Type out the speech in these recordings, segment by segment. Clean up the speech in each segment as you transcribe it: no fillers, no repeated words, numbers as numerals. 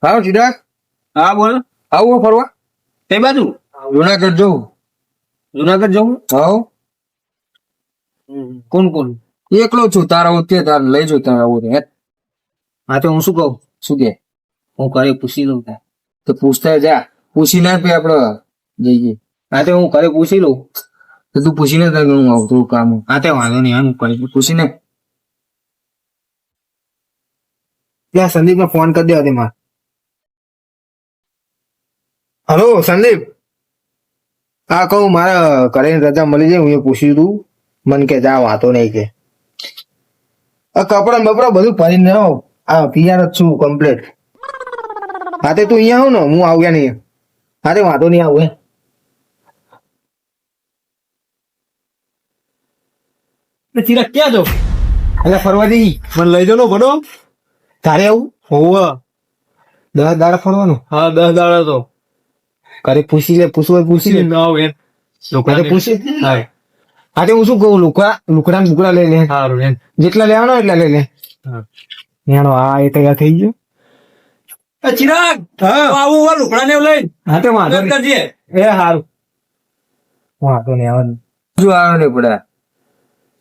હા ચિરાગ, હા બોલ. આવું ફરવા કઈ બાજુ? જુનાગઢ જવું. જુનાગઢ જવું? હાઉ કોણ કોણ? એકલો છું, તારા આવું તે તારે લઈ જાઉં તારે આવું હેત. હા તો હું શું કહું, શું કે? હું ઘરે પૂછી લઉં ત્યાં. તો પૂછતા જા, પૂછી ના પે આપડે જઈએ. હા તો હું ઘરે પૂછી લઉં. તો તું પૂછીને તારે હું આવતું કામ હા તે વાંધો નહીં, હું કરી પૂછીને. ત્યાં સંદીપને ફોન કરી દેવા દે મારે. હલો સંદીપ. હા કહું મારા ઘરે રજા મળી જાય, હું એ પૂછ્યું તું. મને કે જા વાતો નહીં કે કપડા બપડા બધું ભરીને આવ. આ તૈયાર જ છું કમ્પ્લીટ. હા તે તું અહીંયા આવ ને, હું આવ્યા નહીં. હા તે વાંધો નહીં, આવું હે ચિરાગ ક્યાં જાવ? એટલે ફરવા જઈ. મને લઈ જાવ ભણો. તારે આવું? હોવ 10 દાડા ફરવાનું. હા 10 દાડા તો ઘરે પૂછી લે, પૂછવું હોય પૂછી લે. પૂછી હા તે હું શું કહું, લુકડા લઈ લે. સારું જેટલા લેવાનો એટલા લઈ લે. હા એ તૈયાર થઈ ગયો. ચિરાગ આવું લુકડા ને લઈ. હા તે વાંધો નહીં. એ સારું વાંધો નહીં. આવવાનું જો આવે ને પડા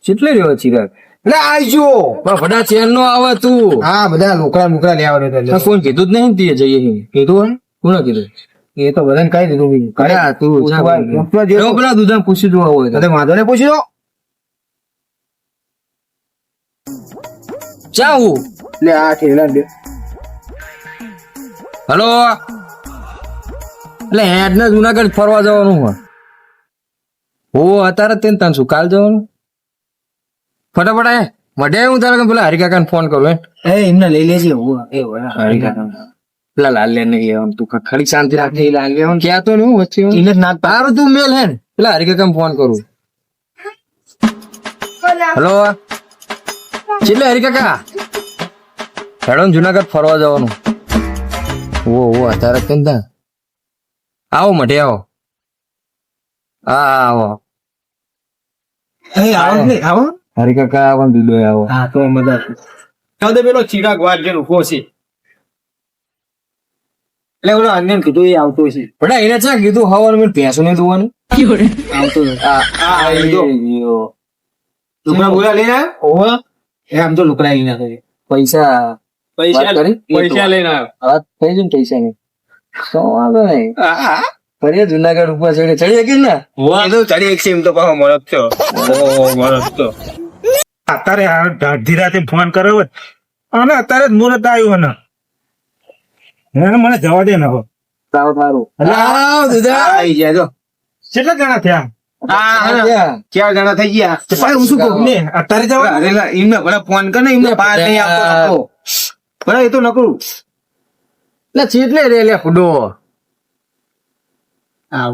કેટલે રહ્યો ચિરાગ? એટલે આવજો પણ બધા ચેર નો આવે તું. હા બધા લુકડા લેવા તો ફોન કીધું જ નહીં તે જઈએ. કીધું કોને કીધું? એ તો બધાને કહી દીધું. અરે તું પેલા દૂધ પૂછી જોવા હોય તો વાંધો ને પૂછી દો. જાવું. લે આ ઠેલા દે. હલો, એટલે હેડ ને જુનાગઢ ફરવા જવાનું હોય. હો અત્યારે તેમ તાન શું કાલ જવાનું? ફટાફટ આય વડે હું તારે પેલા હરિકાકા ને ફોન કરું. એ એમને લઈ લેજે. હરિકાકા પેલા લાલ નહીં તું ખડી શાંતિ રાખે. લાલ ક્યાં તો નહીં વચ્ચે એને ના તારું તું મેલ હે ને પેલા હરિકાકા ને ફોન કરું. હલો ચેટલે હરિકાકા હેડો જુનાગઢ ફરવા જવાનું. ઓ અત્યારે કેમ તા આવો મઢે આવો. હા આવો. આવો હરિકાકા આવો દીદો આવો. હા તો મજા કહે પેલો ચિરાગ વાર જેનો ફોસી એટલે ઓલો અન્ય કીધું એ આવતો છે. પણ એને ચા કીધું હવાનું મેં ભેંસો ને દોવાનું આવતો લુકડા બોલા લઈને આવ્યો. એ આમ તો લુકડા લઈને આવ્યો. પૈસા પૈસા લઈને આવ્યો. હા થઈ જાય પૈસા નહીં તો વાંધો નહીં. ફરી જુનાગઢ ઉપર ચડી શકી ને એ તો ચડી એક એમ તો પાછો મળત થયો. અત્યારે અડધી રાતે ફોન કર્યો હોત અને અત્યારે જ મુહૂર્ત આવ્યું ને મને જવા દે ને હવે. સારું આવી ગયા જો. કેટલા જણા થયા? 4 જણા થઈ ગયા. ભાઈ હું શું કહું ને અત્યારે જવા એમને ભલે ફોન કર ને એમને બહાર નહીં આવતો ભલે એ તો નકરું એટલે ચેટલે રે લે ફુડો.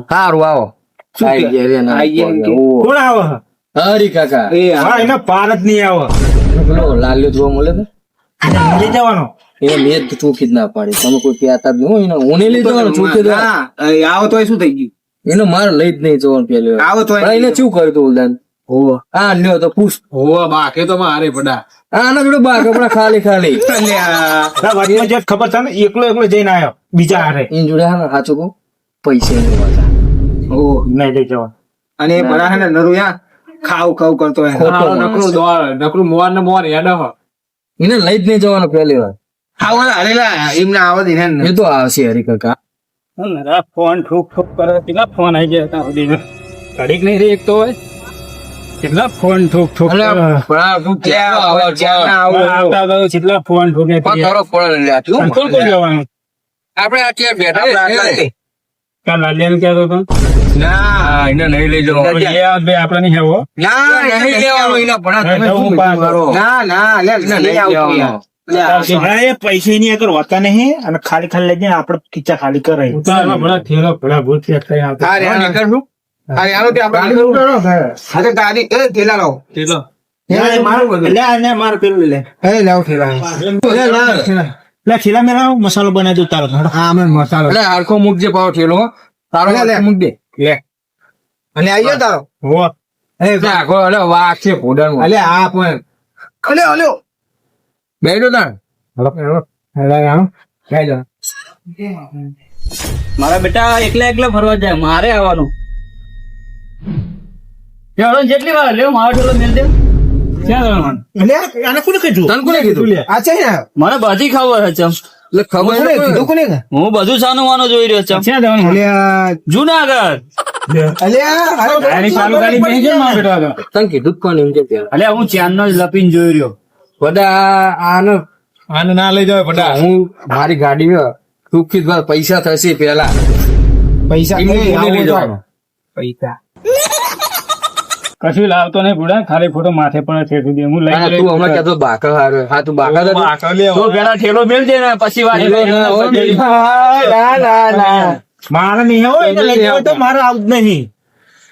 સારું આવો. કોણ આવે? હરિકાકા હા એના પાર જ નહીં આવે. પેલો લાલ્યો જોવા મળે તો લઈ જવાનો. એ મેં તો ચોખી જ ના પાડી. તમે કોઈ કહેતા જ નહીં. હું નહીં લઈ જવાનું ચોખી આવો તો શું થઈ ગયું? એનો મારે લઈ જ નહીં જવાનું પેલો. આવો તો એને શું કર્યું તું ઉદાન? હા લ્યો તો પૂછ. બાકે તો મારે પડા આના જોડે બા કપડા ખાલી વાતમાં જે ખબર છે ને એકલો જઈને આવ્યો બીજા હારે એની જોડે હા સાચું કહું પૈસા નહીં નહીં લઈ જવાનું. અને એ ભરા ને નરું ખાવ કરતો નકરું મોર ને મોર યાદ એને લઈ જ નહીં જવાનું પહેલી વાર. એમને આવો દે એ તો આવશે હરિકાકા. ફોન ઠોક કરે. કેટલા ફોન આવી ગયા ઘડીક નહીં રે એક તો હોય. કેટલા ફોન ઠોક કેટલા ફોન ઠોકે આપડે અત્યારે બેઠા કાલ લાલિયા ને કહેતો હતો એને નહીં લઈ જવાનું. આપડે નહીં આવો. પૈસા ની અગર હોતા નહીં અને ખાલી લઈ જાય આપડે ખીચા ખાલી કરે. ઠેલા મેળા મસાલો બનાવી દઉં તારો. મસાલો હરખો મૂકજે પાવ ઠેલો તારો મૂક દે લે. અને આઈ ગયો તારો વાઘ છે ફોડન આ પણ બેઠો તાર હેલો મારા બેટા એકલા એકલા ફરવા જાય મારે આવવાનું હેડો જેટલી વાર લ્યો મારો ઠેલો મેલ દે ક્યાં જવાનું આને કોને કીધું તને કોને કીધું આ છે ને મને બધી ખબર છે ચમ એટલે ખબર કોને નથી. કીધું કોને હું બધું સાનું વાનું જોઈ રહ્યો છું ક્યાં જવાનું અલ્યા જુનાગઢ અલ્યા ચાલુ ગાડી બેસી ગયો મારો બેટો તને કીધું જ કોણ એમ કે પેલા અલ્યા હું ચાંદનો જ લપીને જોઈ રહ્યો બધા આને આને ના લઈ જાવ બધા હું મારી ગાડી સુખી પૈસા થશે પેલા પૈસા એમને નહીં, કોને લઈ આવો જવાનો? પૈસા કશું લાવતો નહીં ભૂડા ખાલી ફોટો માથે પણ છે સુધી હું લઈ હા, તું હમણાં કહેતો બાકા હારે. હા તું બાકા તો તો પેલા ઠેલો મેલ દે ને પછી વાત ઠેલો ના હોય. ના ના ના મારે નહીં હોય એટલે લઈ જાવ તો મારે આવું જ નહીં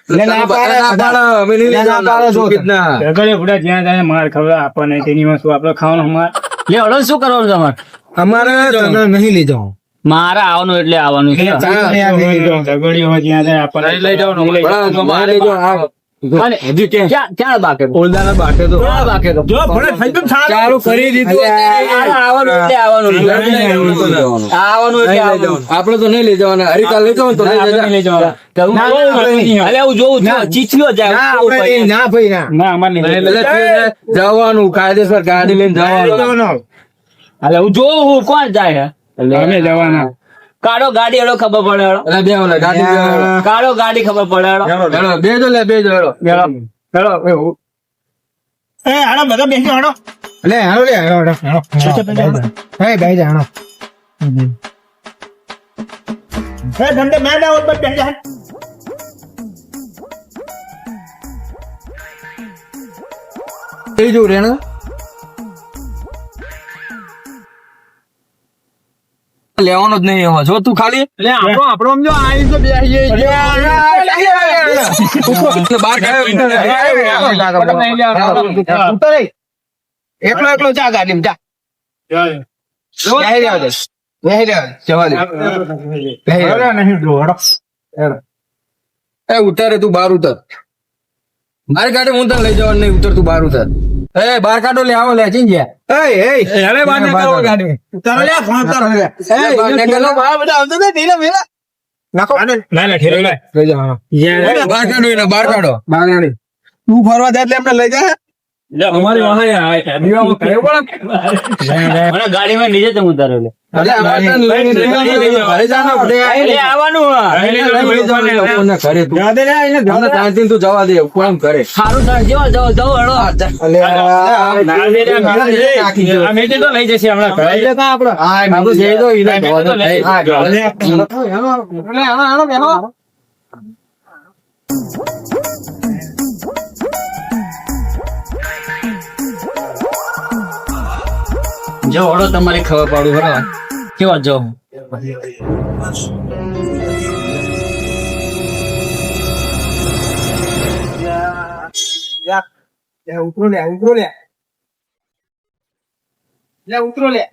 એટલે ના ના પાડે, પાડે, અમે નહીં લઈ ના જવાના. પાડે જો સુખી જ ના. ઝઘડે ભૂડા જ્યાં જાય માર ખબર આપણને તેની માં શું આપડે ખાવાનું માર લે હળો શું કરવાનું તમારે અમારે તમને નહીં લઈ જાવ મારે આવવાનું એટલે આવવાનું છે ઝઘડીઓ જ્યાં જાય આપણને નહીં લઈ જવાનું. ભણા, તો મારે લઈ જવાનું. આ હજી કે ક્યાં બાકે ઓલદાના બાકે તો ચાલુ કરી દીધું. આવવાનું એટલે આવવાનું આવવાનું એટલે આવવાનું આપણે તો નહીં લઈ જવાના. હરિકા લઈ જવાનું તો લઈ જજો. અલે હું જોઉં છું ચીચીઓ જાય ના ભાઈ ના ના અમારે નહીં એટલે જવાનું કાયદેસર ગાડી લઈને જવાનું. અલે હું જોઉં હું કોણ જાય અમે જવાના કાળો ગાડી હેડો ખબર પડે હેડો એટલે બે ઓલા ગાડી બે ઓલા. કાળો ગાડી ખબર પડે હેડો હેડો, બેજો લે બેજો હેડો. હેડો એવું એ હાડો બધા બેસી હાડો લે હાલો લે હાલો હે બેહી જા હાલો એ ધંધે મેં ના હોત બેસી જા બેજો રેણા. લેવાનો જ નહીં એમાં જો તું ખાલી આપણો સમજો આવી તો બેહી બહાર એકલો એકલો જા ગાડી જા બેહી રહ્યો છે બેહી રહ્યો જવા દે બેહી રહ્યો એ ઉતારે તું બહાર ઉતર. મારી ગાડી હું તને લઈ જવાનું નહીં. ઉતર તું બહાર ઉતર. એ બહાર કાઢો લે આવો લે ચીન ગયા. અરે બાર નીકળો ગાડી તારો લે ફોન તારો લે બહાર નીકળો. બધા આવતો ને ધીરે ધીરે નાખો ના ના ઠેલો લઈ જાઓ બહાર કાઢો એને બહાર કાઢો. તું ફરવા જાય એટલે એમને લઈ જા અમારી ગાડીમાં નીચે તમે ઉતારો લે અરે આ તને લઈને ઘરે જાના પડે. આવવાનું લઈ જવાનું લોકોને ઘરે તું. અમને શાંતિથી તું જવા દે કોણ કરે. સારું થાય જેવો જવો જવો હેડો તો લઈ જશે હમણાં આપણે જઈ દો ઈને ધોવા દો. જો હડો તમારી ખબર પાડું બરાબર કેવા જો ઉતરો લે ઉતરો લે લે ઉતરો લે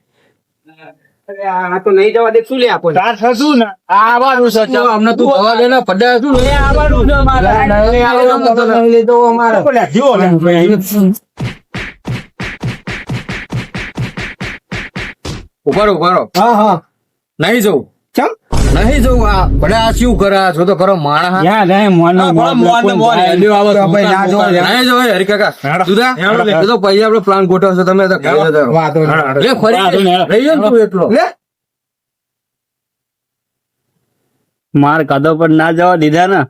અરે આ તો નહીં જવા દે શું લે આપણને તાર થતું ને આવવાનું છે તો અમને તું જવા દે ને પડ્યા શું લે? આવવાનું છે મારે નહીં લીધો અમારે ઉભારો ઉભારો. હા હા નહીં જવું ચમ નહીં જવું. આ ભલે આ શું કરે આ જો તો ખરો માણસ. યા રે મોનો ભાઈ ના જો નહીં જવાય હરી કાકા. જુદા એ તો પછી આપણે પ્લાન ગોઠવશે. તમે તો ઘરે જતા રહો. વાતો નહીં. લે ફરી રહી જાય ને તું એટલો. લે માર કદો પર ના જવા દીધા ને